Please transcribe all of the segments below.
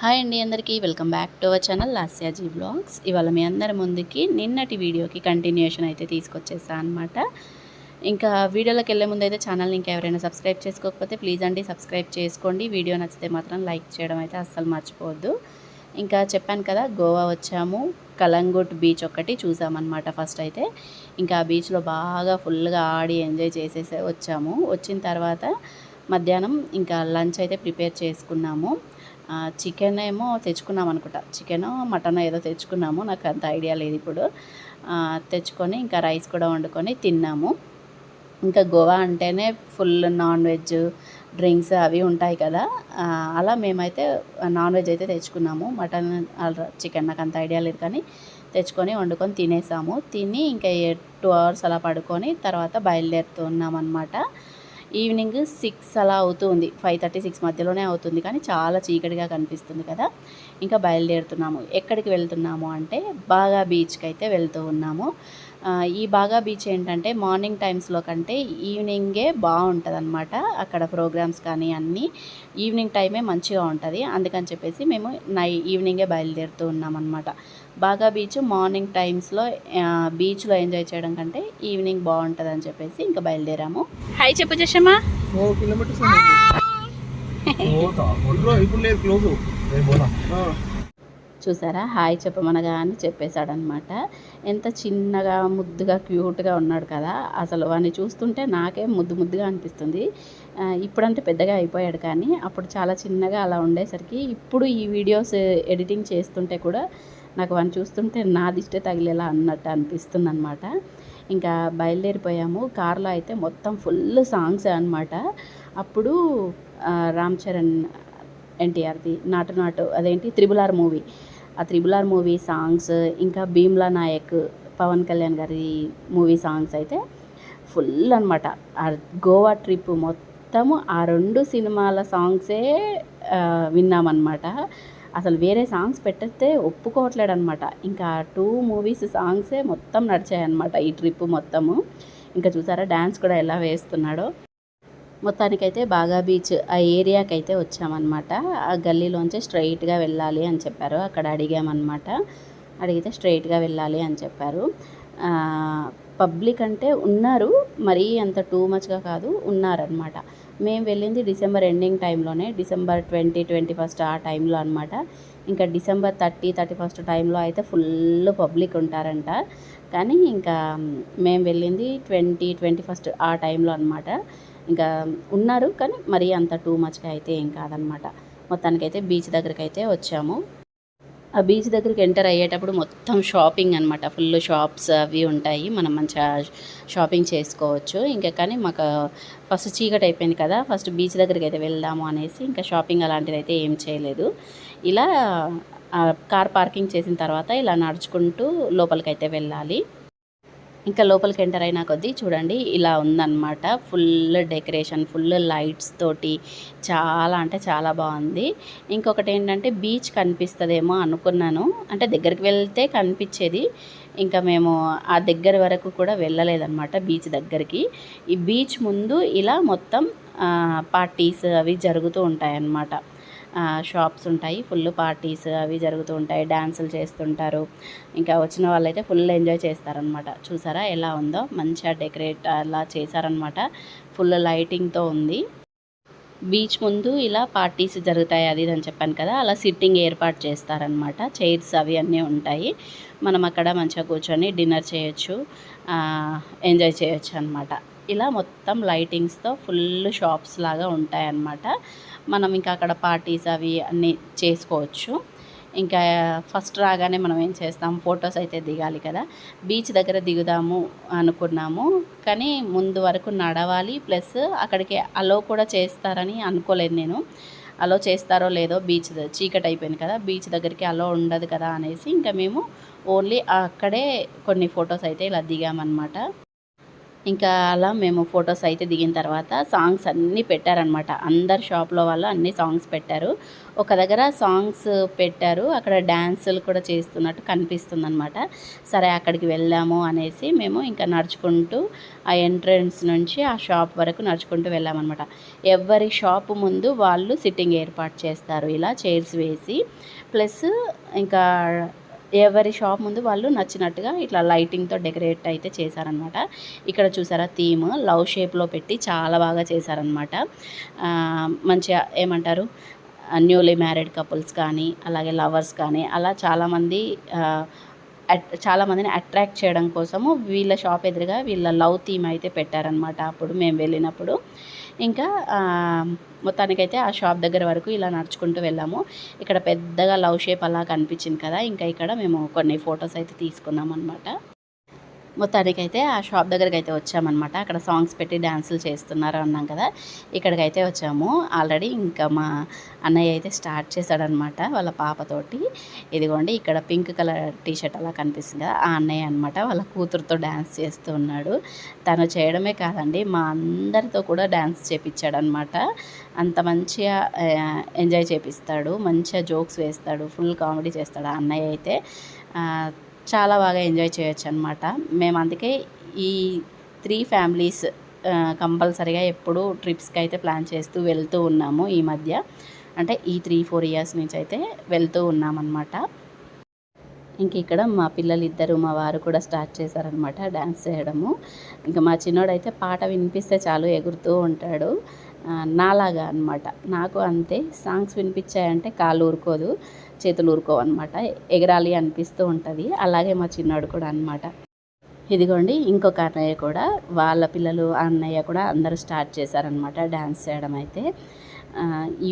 Hi అండి అందరికీ welcome back to our channel Lasyaji vlogs. ఇవాళ మీ అందరి ముందుకి నిన్నటి వీడియోకి కంటిన్యూషన్ అయితే తీసుకొచ్చేసా అనమాట. ఇంకా వీడియోలోకి వెళ్ళే ముందు అయితే ఛానల్ని ఇంకా ఎవరైనా సబ్స్క్రైబ్ చేసుకోకపోతే ప్లీజ్ అండి సబ్స్క్రైబ్ చేసుకోండి. వీడియో నచ్చితే మాత్రం లైక్ చేయడం అయితే అస్సలు మర్చిపోవద్దు. ఇంకా చెప్పాను కదా, గోవా వచ్చాము, కలంగుట్ బీచ్ ఒక్కటి చూసామన్నమాట ఫస్ట్ అయితే. ఇంకా ఆ బీచ్లో బాగా ఫుల్గా ఆడి ఎంజాయ్ చేసేసే వచ్చాము. వచ్చిన తర్వాత మధ్యాహ్నం ఇంకా లంచ్ అయితే ప్రిపేర్ చేసుకున్నాము. చికెన్ ఏమో తెచ్చుకున్నాం అనుకుంటా, చికెనో మటనో ఏదో తెచ్చుకున్నాము, నాకు అంత ఐడియా లేదు ఇప్పుడు. తెచ్చుకొని ఇంకా రైస్ కూడా వండుకొని తిన్నాము. ఇంకా గోవా అంటేనే ఫుల్ నాన్ వెజ్ డ్రింక్స్ అవి ఉంటాయి కదా, అలా మేమైతే నాన్ వెజ్ అయితే తెచ్చుకున్నాము. మటన్ చికెన్ నాకు అంత ఐడియా లేదు, కానీ తెచ్చుకొని వండుకొని తినేసాము. తిని ఇంకా 2 hours అలా పడుకొని తర్వాత బయలుదేరుతున్నాం అనమాట. ఈవినింగ్ 6 అలా అవుతుంది, 5:30 6 మధ్యలోనే అవుతుంది, కానీ చాలా చీకటిగా కనిపిస్తుంది కదా. ఇంకా బయలుదేరుతున్నాము. ఎక్కడికి వెళ్తున్నాము అంటే బాగా బీచ్కి అయితే వెళ్తూ ఉన్నాము. ఈ బాగా బీచ్ ఏంటంటే మార్నింగ్ టైమ్స్లో కంటే ఈవినింగే బాగుంటుంది అనమాట. అక్కడ ప్రోగ్రామ్స్ కానీ అన్నీ ఈవినింగ్ టైమే మంచిగా ఉంటుంది. అందుకని చెప్పేసి మేము ఈవినింగే బయలుదేరుతూ ఉన్నామన్నమాట. బాగా బీచ్ మార్నింగ్ టైమ్స్లో బీచ్లో ఎంజాయ్ చేయడం కంటే ఈవినింగ్ బాగుంటుంది అని చెప్పేసి ఇంకా బయలుదేరాము. హాయ్ చెప్పు చేసామా. చూసారా, హాయ్ చెప్పమనగా అని చెప్పేశాడనమాట. ఎంత చిన్నగా ముద్దుగా క్యూట్గా ఉన్నాడు కదా, అసలు వాడిని చూస్తుంటే నాకే ముద్దుగా అనిపిస్తుంది. ఇప్పుడంటే పెద్దగా అయిపోయాడు, కానీ అప్పుడు చాలా చిన్నగా అలా ఉండేసరికి ఇప్పుడు ఈ వీడియోస్ ఎడిటింగ్ చేస్తుంటే కూడా నాకు వాడిని చూస్తుంటే నా దిష్టే తగిలేలా అన్నట్టు అనిపిస్తుంది అనమాట. ఇంకా బయలుదేరిపోయాము. కార్లో అయితే మొత్తం ఫుల్ సాంగ్స్ అనమాట. అప్పుడు రామ్ చరణ్ ఎన్టీఆర్ది నాటు అదేంటి RRR మూవీ, ఆ RRR మూవీ సాంగ్స్, ఇంకా భీమ్లా నాయక్ పవన్ కళ్యాణ్ గారి మూవీ సాంగ్స్ అయితే ఫుల్ అనమాట. ఆ గోవా ట్రిప్ మొత్తము ఆ 2 సినిమాల సాంగ్సే విన్నామన్నమాట. అసలు వేరే సాంగ్స్ పెట్టేస్తే ఒప్పుకోవట్లేడు అనమాట. ఇంకా 2 మూవీస్ సాంగ్సే మొత్తం నడిచాయన్నమాట ఈ ట్రిప్ మొత్తము. ఇంకా చూసారా డ్యాన్స్ కూడా ఎలా వేస్తున్నాడో. మొత్తానికైతే బాగా బీచ్ ఆ ఏరియాకి అయితే వచ్చామన్నమాట. ఆ గల్లీలోంచి స్ట్రైట్గా వెళ్ళాలి అని చెప్పారు. అక్కడ అడిగామన్నమాట. అడిగితే స్ట్రైట్గా వెళ్ళాలి అని చెప్పారు. పబ్లిక్ అంటే ఉన్నారు, మరీ అంత టూ మచ్గా కాదు, ఉన్నారనమాట. మేము వెళ్ళింది డిసెంబర్ ఎండింగ్ టైంలోనే, డిసెంబర్ 20, 21 ఆ టైంలో అనమాట. ఇంకా డిసెంబర్ 30, 31 టైంలో అయితే ఫుల్ పబ్లిక్ ఉంటారంట. కానీ ఇంకా మేము వెళ్ళింది 20, 21 ఆ టైంలో అనమాట. ఇంకా ఉన్నారు, కానీ మరీ అంత టూ మచ్గా అయితే ఏం కాదనమాట. మొత్తానికైతే బీచ్ దగ్గరికి అయితే వచ్చాము. ఆ బీచ్ దగ్గరికి ఎంటర్ అయ్యేటప్పుడు మొత్తం షాపింగ్ అనమాట. ఫుల్ షాప్స్ అవి ఉంటాయి, మనం మంచిగా షాపింగ్ చేసుకోవచ్చు. ఇంకా కానీ మాకు ఫస్ట్ చీకటి అయిపోయింది కదా, ఫస్ట్ బీచ్ దగ్గరికి అయితే వెళ్దాము అనేసి ఇంకా షాపింగ్ అలాంటిది అయితే ఏం చేయలేదు. ఇలా కార్ పార్కింగ్ చేసిన తర్వాత ఇలా నడుచుకుంటూ లోపలికైతే వెళ్ళాలి. ఇంకా లోపలికి ఎంటర్ అయినా కొద్దీ చూడండి ఇలా ఉందన్నమాట. ఫుల్ డెకరేషన్, ఫుల్ లైట్స్ తోటి చాలా అంటే చాలా బాగుంది. ఇంకొకటి ఏంటంటే బీచ్ కనిపిస్తుందేమో అనుకున్నాను, అంటే దగ్గరికి వెళ్తే కనిపించేది. ఇంకా మేము ఆ దగ్గర వరకు కూడా వెళ్ళలేదన్నమాట బీచ్ దగ్గరికి. ఈ బీచ్ ముందు ఇలా మొత్తం పార్టీస్ అవి జరుగుతూ ఉంటాయన్నమాట. షాప్స్ ఉంటాయి, ఫుల్ పార్టీస్ అవి జరుగుతూ ఉంటాయి, డ్యాన్సులు చేస్తుంటారు. ఇంకా వచ్చిన వాళ్ళైతే ఫుల్ ఎంజాయ్ చేస్తారనమాట. చూసారా ఎలా ఉందో, మంచిగా డెకరేట్ అలా చేశారనమాట. ఫుల్ లైటింగ్తో ఉంది. బీచ్ ముందు ఇలా పార్టీస్ జరుగుతాయి అది ఇది అని చెప్పాను కదా, అలా సిట్టింగ్ ఏర్పాటు చేస్తారనమాట. చైర్స్ అవి అన్నీ ఉంటాయి, మనం అక్కడ మంచిగా కూర్చొని డిన్నర్ చేయొచ్చు, ఎంజాయ్ చేయొచ్చు అనమాట. ఇలా మొత్తం లైటింగ్స్తో ఫుల్ షాప్స్ లాగా ఉంటాయన్నమాట. మనం ఇంకా అక్కడ పార్టీస్ అవి అన్నీ చేసుకోవచ్చు. ఇంకా ఫస్ట్ రాగానే మనం ఏం చేస్తాం, ఫొటోస్ అయితే దిగాలి కదా. బీచ్ దగ్గర దిగుదాము అనుకున్నాము, కానీ ముందు వరకు నడవాలి, ప్లస్ అక్కడికి అలో కూడా చేస్తారని అనుకోలేదు నేను. అలో చేస్తారో లేదో, బీచ్ చీకటి అయిపోయింది కదా, బీచ్ దగ్గరికి అలో ఉండదు కదా అనేసి ఇంకా మేము ఓన్లీ అక్కడే కొన్ని ఫొటోస్ అయితే ఇలా దిగామన్నమాట. ఇంకా అలా మేము ఫొటోస్ అయితే దిగిన తర్వాత సాంగ్స్ అన్నీ పెట్టారనమాట. అందరు షాప్‌లో వాళ్ళు అన్ని సాంగ్స్ పెట్టారు. ఒక దగ్గర సాంగ్స్ పెట్టారు. అక్కడ డాన్సులు కూడా చేస్తున్నట్టు కనిపిస్తుందనమాట. సరే అక్కడికి వెళ్దాము అనేసి మేము ఇంకా నడుచుకుంటూ ఆ ఎంట్రన్స్ నుంచి ఆ షాప్ వరకు నడుచుకుంటూ వెళ్ళామనమాట. ఎవరి షాపు ముందు వాళ్ళు సిట్టింగ్ ఏర్పాటు చేస్తారు. ఇలా చైర్స్ వేసి ప్లస్ ఇంకా ఎవరి షాప్ ముందు వాళ్ళు నచ్చినట్టుగా ఇట్లా లైటింగ్‌తో డెకరేట్ అయితే చేశారనమాట. ఇక్కడ చూసారా థీమ్ లవ్ షేప్‌లో పెట్టి చాలా బాగా చేశారనమాట. మంచిగా ఏమంటారు న్యూలీ మ్యారీడ్ కపుల్స్ కానీ, అలాగే లవర్స్ కానీ అలా చాలామంది చాలామందిని అట్రాక్ట్ చేయడం కోసము వీళ్ళ షాప్ ఎదురుగా వీళ్ళ లవ్ థీమ్ అయితే పెట్టారనమాట. అప్పుడు మేము వెళ్ళినప్పుడు ఇంకా మొత్తానికైతే ఆ షాప్ దగ్గర వరకు ఇలా నడుచుకుంటూ వెళ్ళాము. ఇక్కడ పెద్దగా లవ్ షేప్ అలా కనిపించింది కదా, ఇంకా ఇక్కడ మేము కొన్ని ఫొటోస్ అయితే తీసుకున్నాం అనమాట. మొత్తానికైతే ఆ షాప్ దగ్గరికైతే వచ్చామన్నమాట. అక్కడ సాంగ్స్ పెట్టి డాన్సులు చేస్తున్నారు అన్నాం కదా, ఇక్కడికైతే వచ్చాము. ఆల్రెడీ ఇంకా మా అన్నయ్య అయితే స్టార్ట్ చేశాడనమాట వాళ్ళ పాపతోటి. ఇదిగోండి ఇక్కడ పింక్ కలర్ టీషర్ట్ అలా కనిపిస్తుంది కదా, ఆ అన్నయ్య అనమాట వాళ్ళ కూతురుతో డ్యాన్స్ చేస్తూ ఉన్నాడు. తను చేయడమే కాదండి మా అందరితో కూడా డ్యాన్స్ చేపించాడనమాట. అంత మంచిగా ఎంజాయ్ చేపిస్తాడు, మంచిగా జోక్స్ వేస్తాడు, ఫుల్ కామెడీ చేస్తాడు ఆ అన్నయ్య అయితే. చాలా బాగా ఎంజాయ్ చేయొచ్చు అనమాట. మేము అందుకే ఈ 3 ఫ్యామిలీస్ కంపల్సరీగా ఎప్పుడూ ట్రిప్స్కి అయితే ప్లాన్ చేస్తూ వెళ్తూ ఉన్నాము ఈ మధ్య. అంటే ఈ 3-4 ఇయర్స్ నుంచి అయితే వెళ్తూ ఉన్నామన్నమాట. ఇంక ఇక్కడ మా పిల్లలిద్దరు మా వారు కూడా స్టార్ట్ చేశారనమాట డ్యాన్స్ చేయడము. ఇంకా మా చిన్నోడైతే పాట వినిపిస్తే చాలు ఎగురుతూ ఉంటాడు. నాలాగా అనమాట. నాకు అంతే, సాంగ్స్ వినిపించాయంటే కాళ్ళు ఊరుకోదు, చేతులు ఊరుకోవన్నమాట. ఎగరాలి అనిపిస్తూ ఉంటుంది. అలాగే మా చిన్నోడు కూడా అనమాట. ఇదిగోండి ఇంకొక అన్నయ్య కూడా వాళ్ళ పిల్లలు అన్నయ్య కూడా అందరూ స్టార్ట్ చేశారనమాట డ్యాన్స్ చేయడం అయితే.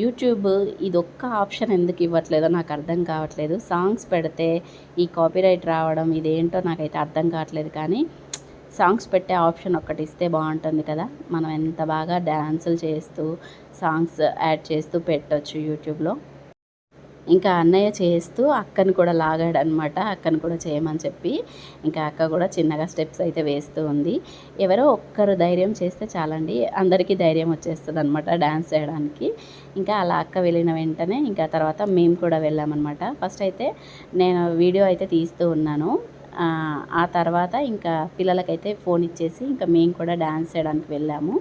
యూట్యూబ్ ఇదొక్క ఆప్షన్ ఎందుకు ఇవ్వట్లేదో నాకు అర్థం కావట్లేదు. సాంగ్స్ పెడితే ఈ కాపీరైట్ రావడం ఇదేంటో నాకైతే అర్థం కావట్లేదు. కానీ సాంగ్స్ పెట్టే ఆప్షన్ ఒక్కటి ఇస్తే బాగుంటుంది కదా. మనం ఎంత బాగా డ్యాన్సులు చేస్తూ సాంగ్స్ యాడ్ చేస్తూ పెట్టొచ్చు యూట్యూబ్లో. ఇంకా అన్నయ్య చేస్తూ అక్కని కూడా లాగాడనమాట, అక్కని కూడా చేయమని చెప్పి. ఇంకా అక్క కూడా చిన్నగా స్టెప్స్ అయితే వేస్తూ ఉంది. ఎవరో ఒక్కరు ధైర్యం చేస్తే చాలండి, అందరికీ ధైర్యం వచ్చేస్తుంది అనమాట డ్యాన్స్ చేయడానికి. ఇంకా అలా అక్క వెళ్ళిన వెంటనే ఇంకా తర్వాత మేము కూడా వెళ్ళామన్నమాట. ఫస్ట్ అయితే నేను వీడియో అయితే తీస్తూ ఉన్నాను. ఆ తర్వాత ఇంకా పిల్లలకైతే ఫోన్ ఇచ్చేసి ఇంకా మేము కూడా డ్యాన్స్ చేయడానికి వెళ్ళాము.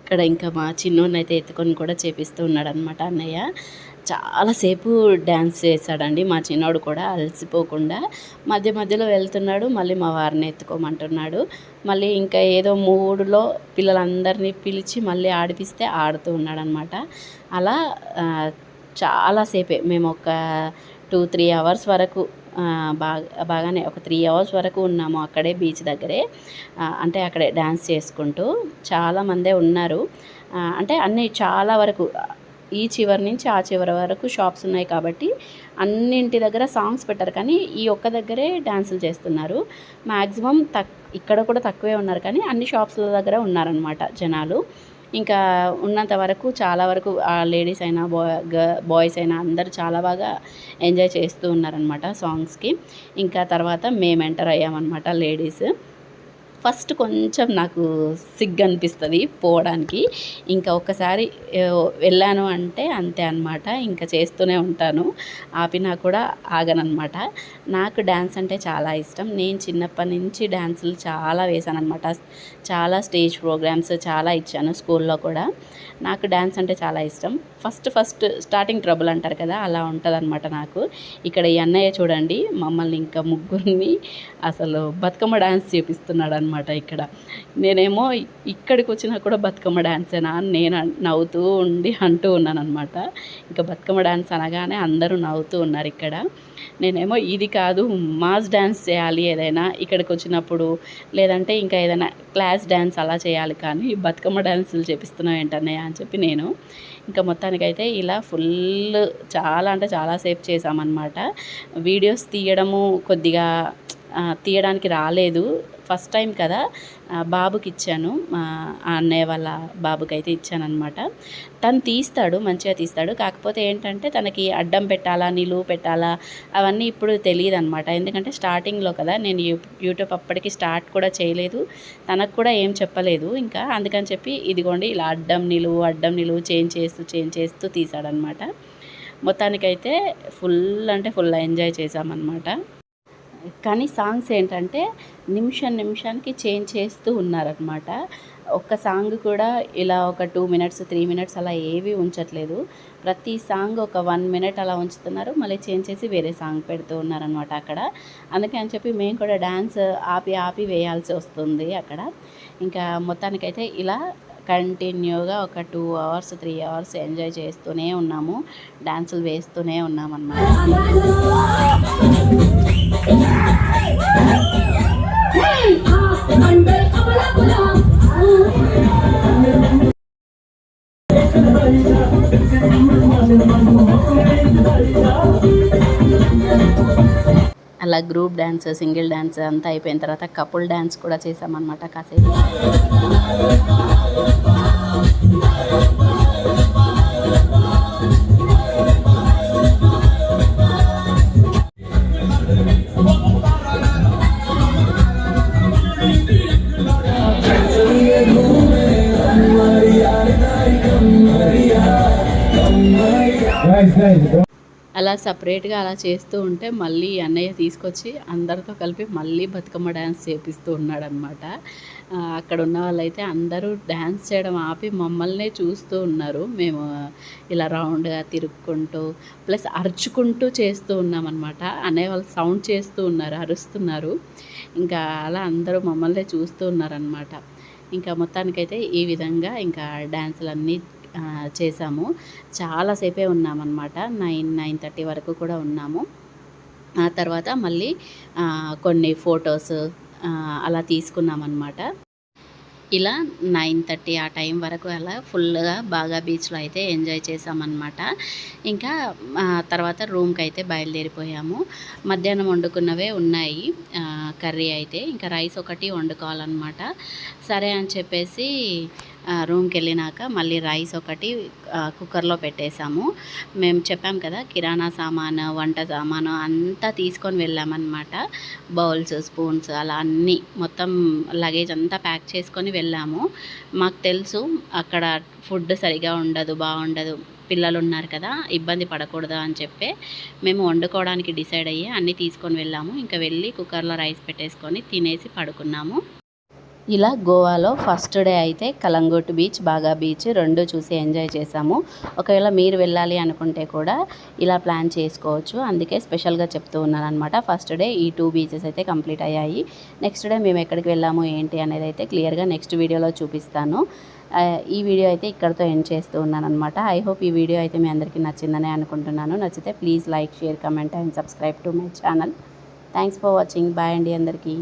ఇక్కడ ఇంకా మా చిన్నోడినైతే ఎత్తుకొని కూడా చేపిస్తూ ఉన్నాడనమాట అన్నయ్య. చాలాసేపు డ్యాన్స్ చేశాడండి మా చిన్నోడు కూడా అలసిపోకుండా. మధ్య మధ్యలో వెళ్తున్నాడు, మళ్ళీ మా వారిని ఎత్తుకోమంటున్నాడు. మళ్ళీ ఇంకా ఏదో మూడులో పిల్లలందరినీ పిలిచి మళ్ళీ ఆడిపిస్తే ఆడుతూ ఉన్నాడనమాట. అలా చాలాసేపే మేము ఒక 2-3 అవర్స్ వరకు బాగానే ఒక 3 అవర్స్ వరకు ఉన్నాము అక్కడే బీచ్ దగ్గరే. అంటే అక్కడే డ్యాన్స్ చేసుకుంటూ చాలామందే ఉన్నారు. అంటే అన్నీ చాలా వరకు ఈ చివరి నుంచి ఆ చివరి వరకు షాప్స్ ఉన్నాయి కాబట్టి అన్నింటి దగ్గర సాంగ్స్ పెట్టారు, కానీ ఈ ఒక్క దగ్గరే డ్యాన్సులు చేస్తున్నారు. మ్యాక్సిమం ఇక్కడ కూడా తక్కువే ఉన్నారు, కానీ అన్ని షాప్స్ల దగ్గర ఉన్నారనమాట జనాలు. ఇంకా ఉన్నంత వరకు చాలా వరకు లేడీస్ అయినా బాయ్స్ అయినా అందరూ చాలా బాగా ఎంజాయ్ చేస్తూ ఉన్నారనమాట సాంగ్స్కి. ఇంకా తర్వాత మేము ఎంటర్ అయ్యామన్నమాట లేడీస్. ఫస్ట్ కొంచెం నాకు సిగ్గు అనిపిస్తుంది పోవడానికి. ఇంకా ఒక్కసారి వెళ్ళాను అంటే అంతే అనమాట, ఇంకా చేస్తూనే ఉంటాను, ఆపినా కూడా ఆగనమాట. నాకు డ్యాన్స్ అంటే చాలా ఇష్టం. నేను చిన్నప్పటి నుంచి డ్యాన్సులు చాలా వేశాను అనమాట. చాలా స్టేజ్ ప్రోగ్రామ్స్ చాలా ఇచ్చాను స్కూల్లో కూడా. నాకు డ్యాన్స్ అంటే చాలా ఇష్టం. ఫస్ట్ స్టార్టింగ్ ట్రబుల్ అంటారు కదా, అలా ఉంటుంది అనమాట నాకు. ఇక్కడ ఈ అన్నయ్య చూడండి మమ్మల్ని ఇంకా ముగ్గురిని అసలు బతుకమ్మ డ్యాన్స్ చేపిస్తున్నాడు అనమాట ఇక్కడ. నేనేమో ఇక్కడికి వచ్చినా కూడా బతుకమ్మ డ్యాన్సేనా అని నేను నవ్వుతూ ఉండి అంటూ ఉన్నాను అనమాట. ఇంకా బతుకమ్మ డ్యాన్స్ అనగానే అందరూ నవ్వుతూ ఉన్నారు ఇక్కడ. నేనేమో ఇది కాదు, మాస్ డ్యాన్స్ చేయాలి ఏదైనా ఇక్కడికి వచ్చినప్పుడు, లేదంటే ఇంకా ఏదైనా క్లాస్ డ్యాన్స్ అలా చేయాలి, కానీ బతుకమ్మ డ్యాన్సులు చేపిస్తున్నావు ఏంటన్నయ్య అని చెప్పి నేను ఇంకా మొత్తానికైతే ఇలా చాలా అంటే చాలాసేపు చేసామన్నమాట. వీడియోస్ తీయడము కొద్దిగా తీయడానికి రాలేదు. ఫస్ట్ టైం కదా, బాబుకి ఇచ్చాను, మా అన్నయ్య వాళ్ళ బాబుకి అయితే ఇచ్చానమాట. తను తీస్తాడు, మంచిగా తీస్తాడు. కాకపోతే ఏంటంటే తనకి అడ్డం పెట్టాలా, నిలువు పెట్టాలా అవన్నీ ఇప్పుడు తెలియదు అనమాట. ఎందుకంటే స్టార్టింగ్లో కదా, నేను యూట్యూబ్ అప్పటికి స్టార్ట్ కూడా చేయలేదు, తనకు కూడా ఏం చెప్పలేదు ఇంకా. అందుకని చెప్పి ఇదిగోండి ఇలా అడ్డం నిలువు చేంజ్ చేస్తూ తీసాడనమాట. మొత్తానికైతే ఫుల్ అంటే ఫుల్ ఎంజాయ్ చేసామన్నమాట. కానీ సాంగ్స్ ఏంటంటే నిమిషానికి చేంజ్ చేస్తూ ఉన్నారనమాట. ఒక్క సాంగ్ కూడా ఇలా ఒక 2 మినిట్స్ 3 మినిట్స్ అలా ఏవి ఉంచట్లేదు. ప్రతి సాంగ్ ఒక 1 మినిట్ అలా ఉంచుతున్నారు, మళ్ళీ చేంజ్ చేసి వేరే సాంగ్ పెడుతూ ఉన్నారనమాట అక్కడ. అందుకని చెప్పి మేము కూడా డ్యాన్స్ ఆపి వేయాల్సి వస్తుంది అక్కడ. ఇంకా మొత్తానికైతే ఇలా కంటిన్యూగా ఒక 2 అవర్స్ 3 అవర్స్ ఎంజాయ్ చేస్తూనే ఉన్నాము, డ్యాన్సులు వేస్తూనే ఉన్నామన్నమాట. అలా గ్రూప్ డ్యాన్స్, సింగిల్ డ్యాన్స్ అంతా అయిపోయిన తర్వాత కపుల్ డ్యాన్స్ కూడా చేసామన్నమాట కాసేపు. అలా సపరేట్గా అలా చేస్తూ ఉంటే మళ్ళీ అన్నయ్య తీసుకొచ్చి అందరితో కలిపి మళ్ళీ బతుకమ్మ డ్యాన్స్ చేపిస్తూ ఉన్నాడనమాట. అక్కడ ఉన్న వాళ్ళైతే అందరూ డ్యాన్స్ చేయడం ఆపి మమ్మల్నే చూస్తూ ఉన్నారు. మేము ఇలా రౌండ్గా తిరుక్కుంటూ ప్లస్ అరుచుకుంటూ చేస్తూ ఉన్నామన్నమాట. అన్నయ్య వాళ్ళు సౌండ్ చేస్తూ ఉన్నారు, అరుస్తున్నారు. ఇంకా అలా అందరూ మమ్మల్నే చూస్తూ ఉన్నారనమాట. ఇంకా మొత్తానికైతే ఈ విధంగా ఇంకా డ్యాన్సులన్నీ చేసాము. చాలాసేపే ఉన్నామన్నమాట, 9:30 వరకు కూడా ఉన్నాము. ఆ తర్వాత మళ్ళీ కొన్ని ఫొటోస్ అలా తీసుకున్నామన్నమాట. ఇలా 9:30 ఆ టైం వరకు అలా ఫుల్గా బాగా బీచ్లో అయితే ఎంజాయ్ చేసామన్నమాట. ఇంకా తర్వాత రూమ్కి అయితే బయలుదేరిపోయాము. మధ్యాహ్నం వండుకున్నవే ఉన్నాయి కర్రీ అయితే, ఇంకా రైస్ ఒకటి వండుకోవాలన్నమాట. సరే అని చెప్పేసి రూమ్కి వెళ్ళినాక మళ్ళీ రైస్ ఒకటి కుక్కర్లో పెట్టేసాము. మేము చెప్పాం కదా, కిరాణా సామాను, వంట సామాను అంతా తీసుకొని వెళ్ళామన్నమాట. బౌల్స్, స్పూన్స్ అలా అన్నీ మొత్తం లగేజ్ అంతా ప్యాక్ చేసుకొని వెళ్ళాము. మాకు తెలుసు అక్కడ ఫుడ్ సరిగా ఉండదు, బాగుండదు, పిల్లలు ఉన్నారు కదా, ఇబ్బంది పడకూడదు అని చెప్పి మేము వండుకోవడానికి డిసైడ్ అయ్యి అన్నీ తీసుకొని వెళ్ళాము. ఇంకా వెళ్ళి కుక్కర్లో రైస్ పెట్టేసుకొని తినేసి పడుకున్నాము. ఇలా గోవాలో ఫస్ట్ డే అయితే కలంగూట్ బీచ్, బాగా బీచ్ రెండు చూసి ఎంజాయ్ చేసాము. ఒకవేళ మీరు వెళ్ళాలి అనుకుంటే కూడా ఇలా ప్లాన్ చేసుకోవచ్చు, అందుకే స్పెషల్గా చెప్తూ ఉన్నాను అనమాట. ఫస్ట్ డే ఈ 2 బీచెస్ అయితే కంప్లీట్ అయ్యాయి. నెక్స్ట్ డే మేము ఎక్కడికి వెళ్ళాము ఏంటి అనేది అయితే క్లియర్గా నెక్స్ట్ వీడియోలో చూపిస్తాను. ఈ వీడియో అయితే ఇక్కడితో ఎండ్ చేస్తూ ఉన్నాను అనమాట. ఐ హోప్ ఈ వీడియో అయితే మీ అందరికీ నచ్చిందని అనుకుంటున్నాను. నచ్చితే please like, share, comment and subscribe to my channel. Thanks for watching. Bye అండి అందరికీ.